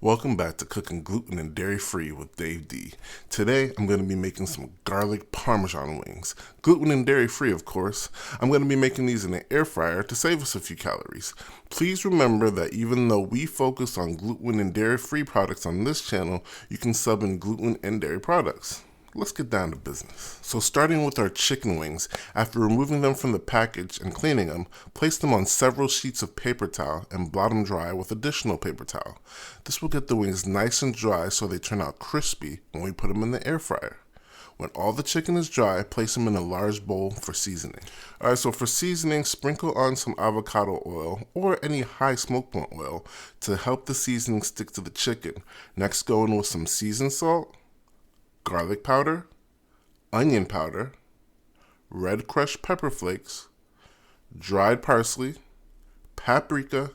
Welcome back to Cooking Gluten and Dairy Free with Dave D. Today, I'm going to be making some garlic Parmesan wings. Gluten and dairy free, of course. I'm going to be making these in an air fryer to save us a few calories. Please remember that even though we focus on gluten and dairy free products on this channel, you can sub in gluten and dairy products. Let's get down to business. So starting with our chicken wings, after removing them from the package and cleaning them, place them on several sheets of paper towel and blot them dry with additional paper towel. This will get the wings nice and dry so they turn out crispy when we put them in the air fryer. When all the chicken is dry, place them in a large bowl for seasoning. Alright, so for seasoning, sprinkle on some avocado oil or any high smoke point oil to help the seasoning stick to the chicken. Next, go in with some seasoned salt, garlic powder, onion powder, red crushed pepper flakes, dried parsley, paprika,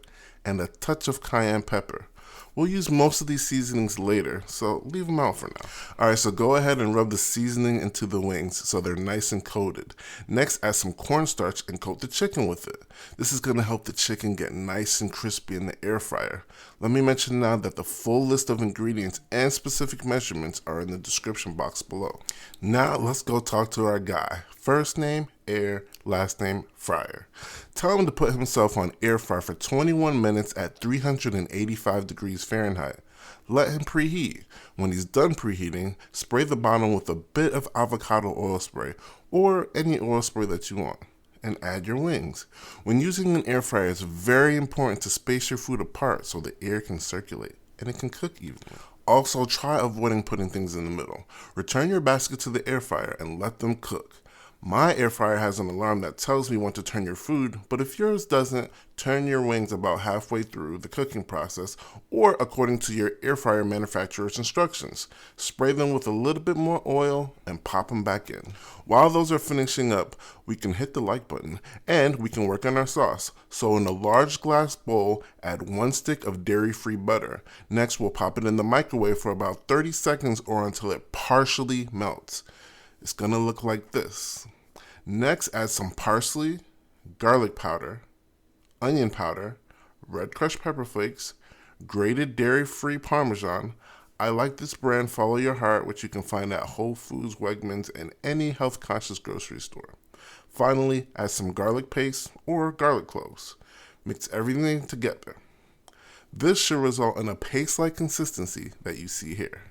and a touch of cayenne pepper. We'll use most of these seasonings later, so leave them out for now. Alright, so go ahead and rub the seasoning into the wings so they're nice and coated. Next, add some cornstarch and coat the chicken with it. This is going to help the chicken get nice and crispy in the air fryer. Let me mention now that the full list of ingredients and specific measurements are in the description box below. Now, let's go talk to our guy. First name, air, last name, fryer. Tell him to put himself on air fry for 21 minutes at 385 degrees Fahrenheit. Let him preheat. When he's done preheating, spray the bottom with a bit of avocado oil spray or any oil spray that you want, and add your wings. When using an air fryer, it's very important to space your food apart so the air can circulate and it can cook evenly. Also, try avoiding putting things in the middle. Return your basket to the air fryer and let them cook. My air fryer has an alarm that tells me when to turn your food, but if yours doesn't, turn your wings about halfway through the cooking process or according to your air fryer manufacturer's instructions. Spray them with a little bit more oil and pop them back in. While those are finishing up, we can hit the like button and we can work on our sauce. So in a large glass bowl, add 1 stick of dairy-free butter. Next, we'll pop it in the microwave for about 30 seconds or until it partially melts. It's gonna look like this. Next, add some parsley, garlic powder, onion powder, red crushed pepper flakes, grated dairy-free Parmesan. I like this brand, Follow Your Heart, which you can find at Whole Foods, Wegmans, and any health-conscious grocery store. Finally, add some garlic paste or garlic cloves. Mix everything together. This should result in a paste-like consistency that you see here.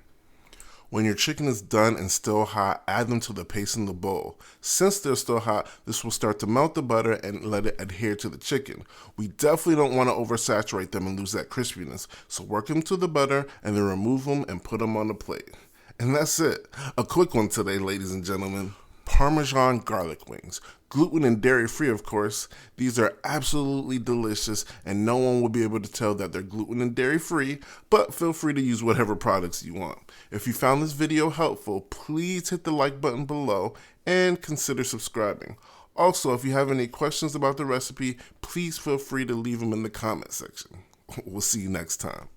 When your chicken is done and still hot, add them to the paste in the bowl. Since they're still hot, this will start to melt the butter and let it adhere to the chicken. We definitely don't want to oversaturate them and lose that crispiness, so work them to the butter and then remove them and put them on the plate. And that's it. A quick one today, ladies and gentlemen. Parmesan garlic wings. Gluten and dairy free, of course. These are absolutely delicious and no one will be able to tell that they're gluten and dairy free, but feel free to use whatever products you want. If you found this video helpful, please hit the like button below and consider subscribing. Also, if you have any questions about the recipe, please feel free to leave them in the comment section. We'll see you next time.